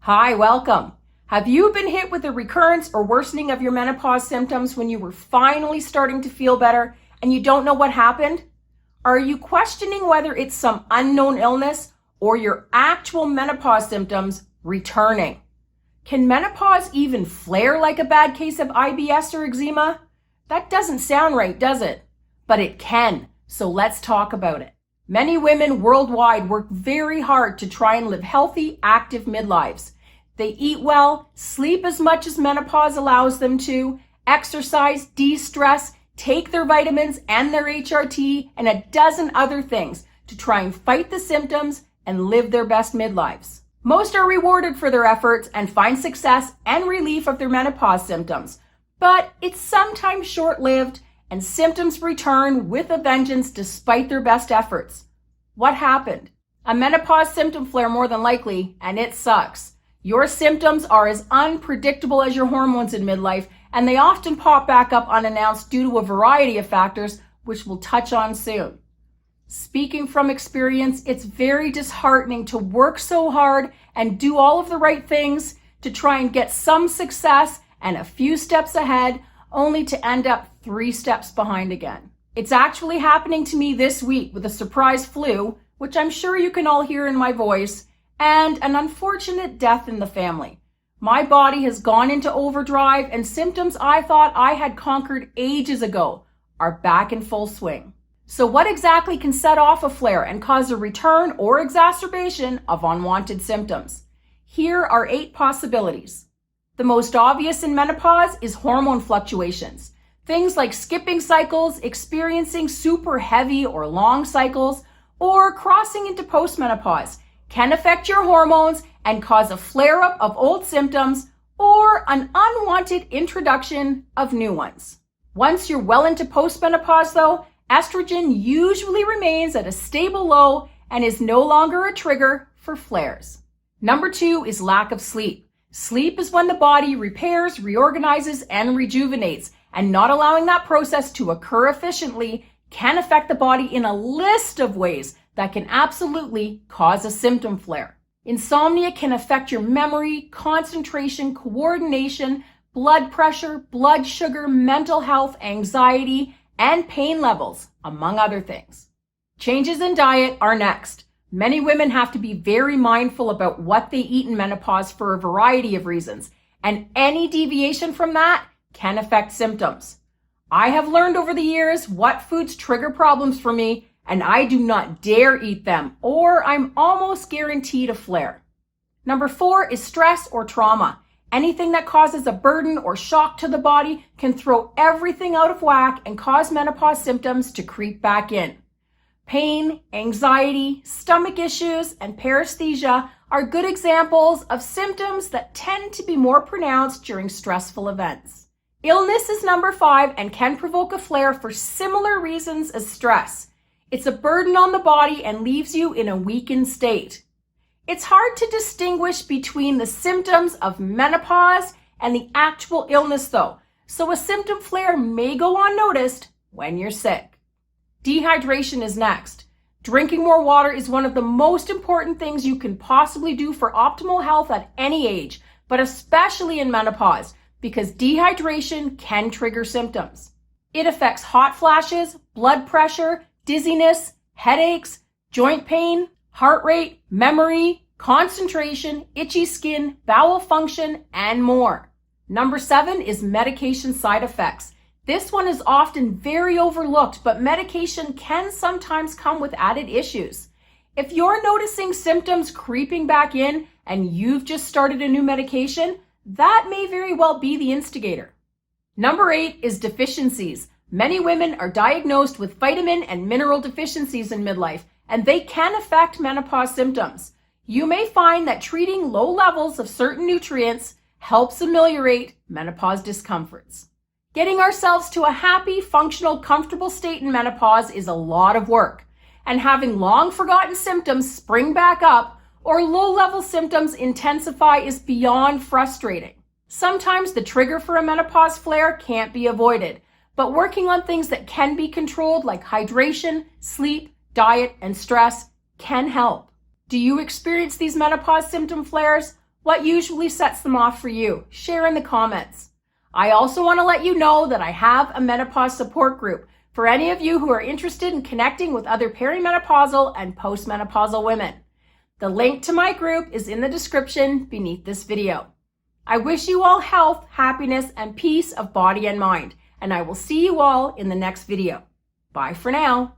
Hi, welcome. Have you been hit with a recurrence or worsening of your menopause symptoms when you were finally starting to feel better and you don't know what happened? Are you questioning whether it's some unknown illness or your actual menopause symptoms returning? Can menopause even flare like a bad case of IBS or eczema? That doesn't sound right, does it? But it can, so let's talk about it. Many women worldwide work very hard to try and live healthy, active midlives. They eat well, sleep as much as menopause allows them to, exercise, de-stress, take their vitamins and their HRT, and a dozen other things to try and fight the symptoms and live their best midlives. Most are rewarded for their efforts and find success and relief of their menopause symptoms, but it's sometimes short-lived and symptoms return with a vengeance despite their best efforts. What happened? A menopause symptom flare more than likely, and it sucks. Your symptoms are as unpredictable as your hormones in midlife, and they often pop back up unannounced due to a variety of factors, which we'll touch on soon. Speaking from experience, it's very disheartening to work so hard and do all of the right things to try and get some success and a few steps ahead, only to end up 3 steps behind again. It's actually happening to me this week with a surprise flu, which I'm sure you can all hear in my voice, and an unfortunate death in the family. My body has gone into overdrive, and symptoms I thought I had conquered ages ago are back in full swing. So what exactly can set off a flare and cause a return or exacerbation of unwanted symptoms? Here are 8 possibilities. The most obvious in menopause is hormone fluctuations. Things like skipping cycles, experiencing super heavy or long cycles, or crossing into postmenopause can affect your hormones and cause a flare-up of old symptoms or an unwanted introduction of new ones. Once you're well into postmenopause though, estrogen usually remains at a stable low and is no longer a trigger for flares. Number 2 is lack of sleep. Sleep is when the body repairs, reorganizes, and rejuvenates, and not allowing that process to occur efficiently can affect the body in a list of ways that can absolutely cause a symptom flare. Insomnia can affect your memory, concentration, coordination, blood pressure, blood sugar, mental health, anxiety, and pain levels, among other things. Changes in diet are next. Many women have to be very mindful about what they eat in menopause for a variety of reasons, and any deviation from that can affect symptoms. I have learned over the years what foods trigger problems for me, and I do not dare eat them, or I'm almost guaranteed a flare. Number 4 is stress or trauma. Anything that causes a burden or shock to the body can throw everything out of whack and cause menopause symptoms to creep back in. Pain, anxiety, stomach issues, and paresthesia are good examples of symptoms that tend to be more pronounced during stressful events. Illness is number 5 and can provoke a flare for similar reasons as stress. It's a burden on the body and leaves you in a weakened state. It's hard to distinguish between the symptoms of menopause and the actual illness though, so a symptom flare may go unnoticed when you're sick. Dehydration is next. Drinking more water is one of the most important things you can possibly do for optimal health at any age, but especially in menopause, because dehydration can trigger symptoms. It affects hot flashes, blood pressure, dizziness, headaches, joint pain, heart rate, memory, concentration, itchy skin, bowel function, and more. Number 7 is medication side effects. This one is often very overlooked, but medication can sometimes come with added issues. If you're noticing symptoms creeping back in and you've just started a new medication, that may very well be the instigator. Number 8 is deficiencies. Many women are diagnosed with vitamin and mineral deficiencies in midlife, and they can affect menopause symptoms. You may find that treating low levels of certain nutrients helps ameliorate menopause discomforts. Getting ourselves to a happy, functional, comfortable state in menopause is a lot of work, and having long forgotten symptoms spring back up or low-level symptoms intensify is beyond frustrating. Sometimes the trigger for a menopause flare can't be avoided, but working on things that can be controlled like hydration, sleep, diet, and stress can help. Do you experience these menopause symptom flares? What usually sets them off for you? Share in the comments. I also want to let you know that I have a menopause support group for any of you who are interested in connecting with other perimenopausal and postmenopausal women. The link to my group is in the description beneath this video. I wish you all health, happiness, and peace of body and mind, and I will see you all in the next video. Bye for now.